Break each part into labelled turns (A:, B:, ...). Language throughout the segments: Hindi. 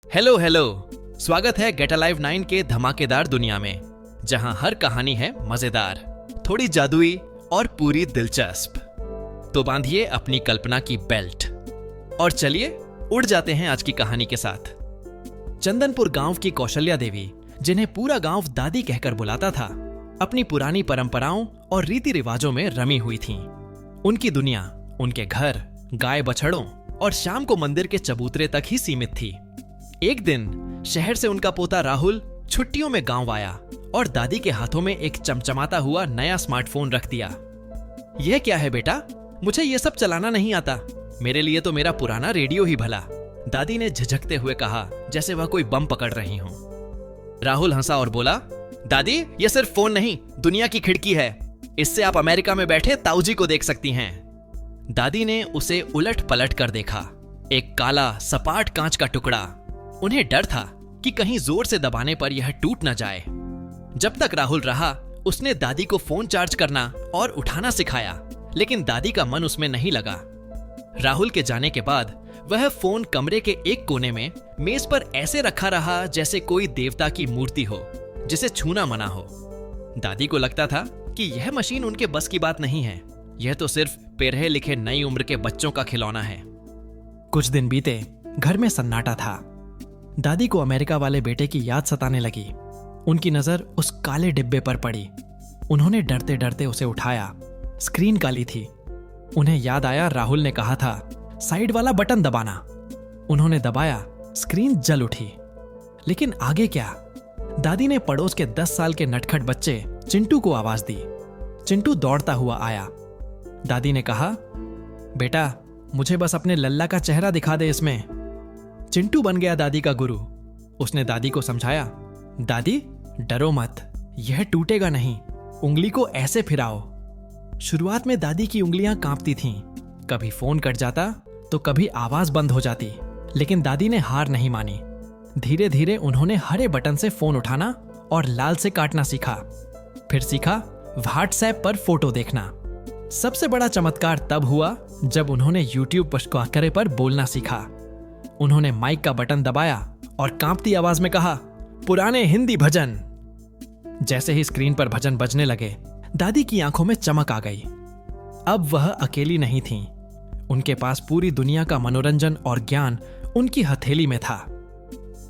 A: Hello hello. स्वागत है गेट अलाइव 9 के धमाकेदार दुनिया में, जहां हर कहानी है मजेदार, थोड़ी जादुई और पूरी दिलचस्प। तो बांधिए अपनी कल्पना की बेल्ट और चलिए उड़ जाते हैं आज की कहानी के साथ। चंदनपुर गांव की कौशल्या देवी, जिन्हें पूरा गांव दादी कहकर बुलाता था, अपनी पुरानी परंपराओं और रीति रिवाजों में रमी हुई थीं। उनकी दुनिया उनके घर, गाय बछड़ों और शाम को मंदिर के चबूतरे तक ही सीमित थी। एक दिन शहर से उनका पोता राहुल छुट्टियों में गांव आया और दादी के हाथों में एक चमचमाता हुआ नया स्मार्टफोन रख दिया। यह क्या है बेटा? मुझे यह सब चलाना नहीं आता। मेरे लिए तो मेरा पुराना रेडियो ही भला, दादी ने झिझकते हुए कहा, जैसे वह कोई बम पकड़ रही हो। राहुल हंसा और बोला, दादी यह सिर्फ फोन नहीं, दुनिया की खिड़की है। इससे आप अमेरिका में बैठे ताऊजी को देख सकती हैं। दादी ने उसे उलट पलट कर देखा। एक काला सपाट कांच का टुकड़ा। उन्हें डर था कि कहीं जोर से दबाने पर यह टूट न जाए। जब तक राहुल रहा, उसने दादी को फोन चार्ज करना और उठाना सिखाया, लेकिन दादी का मन उसमें नहीं लगा। राहुल के जाने के बाद वह फोन कमरे के एक कोने में मेज पर ऐसे रखा रहा जैसे कोई देवता की मूर्ति हो, जिसे छूना मना हो। दादी को लगता था कि यह मशीन उनके बस की बात नहीं है, यह तो सिर्फ पढ़े लिखे नई उम्र के बच्चों का खिलौना है। कुछ दिन बीते, घर में सन्नाटा था। दादी को अमेरिका वाले बेटे की याद सताने लगी। उनकी नजर उस काले डिब्बे पर पड़ी। उन्होंने डरते डरते उसे उठाया। स्क्रीन काली थी। उन्हें याद आया राहुल ने कहा था, साइड वाला बटन दबाना। उन्होंने दबाया, स्क्रीन जल उठी। लेकिन आगे क्या? दादी ने पड़ोस के 10 साल के नटखट बच्चे चिंटू को आवाज दी। चिंटू दौड़ता हुआ आया। दादी ने कहा, बेटा मुझे बस अपने लल्ला का चेहरा दिखा दे इसमें। चिंटू बन गया दादी का गुरु। उसने दादी को समझाया, दादी डरो मत, यह टूटेगा नहीं, उंगली को ऐसे फिराओ। शुरुआत में दादी की उंगलियां कांपती थीं। कभी फोन कट जाता तो कभी आवाज बंद हो जाती, लेकिन दादी ने हार नहीं मानी। धीरे धीरे उन्होंने हरे बटन से फोन उठाना और लाल से काटना सीखा। फिर सीखा व्हाट्सएप पर फोटो देखना। सबसे बड़ा चमत्कार तब हुआ जब उन्होंने यूट्यूब पर बोलना सीखा। उन्होंने माइक का बटन दबाया और कांपती आवाज में कहा, पुराने हिंदी भजन। जैसे ही स्क्रीन पर भजन बजने लगे, दादी की आंखों में चमक आ गई। अब वह अकेली नहीं थीं। उनके पास पूरी दुनिया का मनोरंजन और ज्ञान उनकी हथेली में था।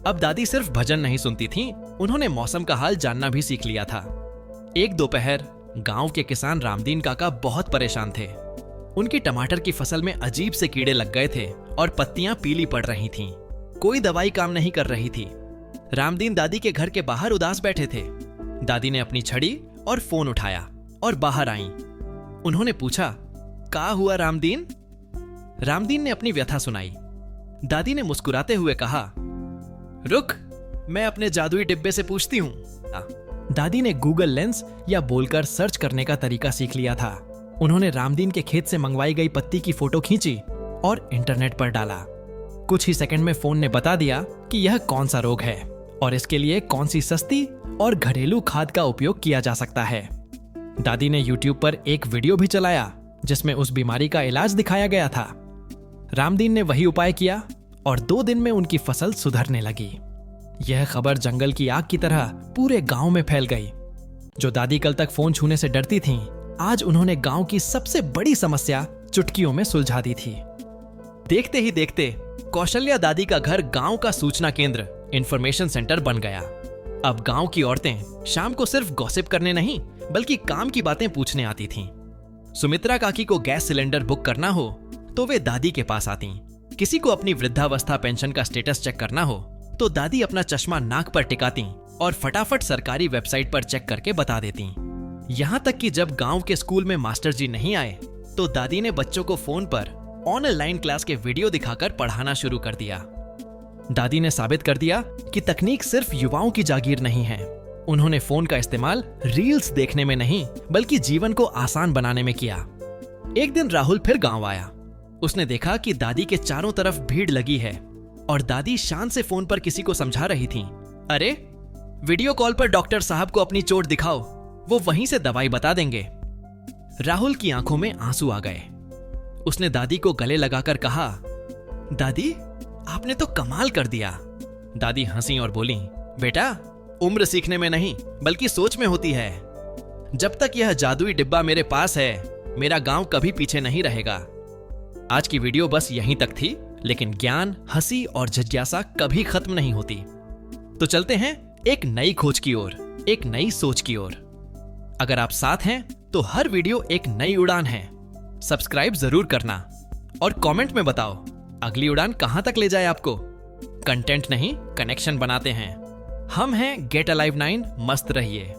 A: अब दादी सिर्फ भजन नहीं सुनती थीं, उन्होंने मौसम का हाल जानना भी सीख लिया था। एक दोपहर गांव के किसान रामदीन काका बहुत परेशान थे। उनकी टमाटर की फसल में अजीब से कीड़े लग गए थे और पत्तियां पीली पड़ रही थीं। कोई दवाई काम नहीं कर रही थी। रामदीन दादी के घर के बाहर उदास बैठे थे। दादी ने अपनी छड़ी और फोन उठाया और बाहर आईं। उन्होंने पूछा, क्या हुआ रामदीन? रामदीन ने अपनी व्यथा सुनाई। दादी ने मुस्कुराते हुए कहा, रुक, मैं अपने जादुई डिब्बे से पूछती हूं। दादी ने गूगल लेंस या बोलकर सर्च करने का तरीका सीख लिया था। उन्होंने रामदीन के खेत से मंगवाई गई पत्ती की फोटो खींची और इंटरनेट पर डाला। कुछ ही सेकंड में फोन ने बता दिया कि यह कौन सा रोग है और इसके लिए कौन सी सस्ती और घरेलू खाद का उपयोग किया जा सकता है। दादी ने यूट्यूब पर एक वीडियो भी चलाया जिसमें उस बीमारी का इलाज दिखाया गया था। रामदीन ने वही उपाय किया और 2 दिन में उनकी फसल सुधरने लगी। यह खबर जंगल की आग की तरह पूरे गांव में फैल गई। जो दादी कल तक फोन छूने से डरती थीं, आज उन्होंने गांव की सबसे बड़ी समस्या चुटकियों में सुलझा दी थी। देखते ही देखते कौशल्या दादी का घर गांव का सूचना केंद्र, इंफॉर्मेशन सेंटर बन गया। अब गांव की औरतें शाम को सिर्फ गॉसिप करने नहीं, बल्कि काम की बातें पूछने आती थीं। सुमित्रा काकी को गैस सिलेंडर बुक करना हो तो वे दादी के पास आती। किसी को अपनी वृद्धावस्था पेंशन का स्टेटस चेक करना हो तो दादी अपना चश्मा नाक पर टिकाती और फटाफट सरकारी वेबसाइट पर चेक करके बता देती। यहां तक कि जब गांव के स्कूल में मास्टर जी नहीं आए तो दादी ने बच्चों को फोन पर ऑनलाइन क्लास के वीडियो दिखाकर पढ़ाना शुरू कर दिया। दादी ने साबित कर दिया कि तकनीक सिर्फ युवाओं की जागीर नहीं है। उन्होंने फोन का इस्तेमाल रील्स देखने में नहीं, बल्कि जीवन को आसान बनाने में किया। एक दिन राहुल फिर गांव आया। उसने देखा कि दादी के चारों तरफ भीड़ लगी है और दादी शान से फोन पर किसी को समझा रही थीं। अरे, वीडियो कॉल पर डॉक्टर साहब को अपनी चोट दिखाओ, वो वहीं से दवाई बता देंगे। राहुल की आंखों में आंसू आ गए। उसने दादी को गले लगाकर कहा, दादी आपने तो कमाल कर दिया। दादी हंसी और बोली, बेटा, उम्र सीखने में नहीं बल्कि सोच में होती है। जब तक यह जादुई डिब्बा मेरे पास है, मेरा गांव कभी पीछे नहीं रहेगा। आज की वीडियो बस यहीं तक थी, लेकिन ज्ञान, हंसी और जिज्ञासा कभी खत्म नहीं होती। तो चलते हैं एक नई खोज की ओर, एक नई सोच की ओर। अगर आप साथ हैं तो हर वीडियो एक नई उड़ान है। सब्सक्राइब जरूर करना और कमेंट में बताओ अगली उड़ान कहां तक ले जाए आपको। कंटेंट नहीं, कनेक्शन बनाते हैं। हम हैं गेट अलाइव 9। मस्त रहिए।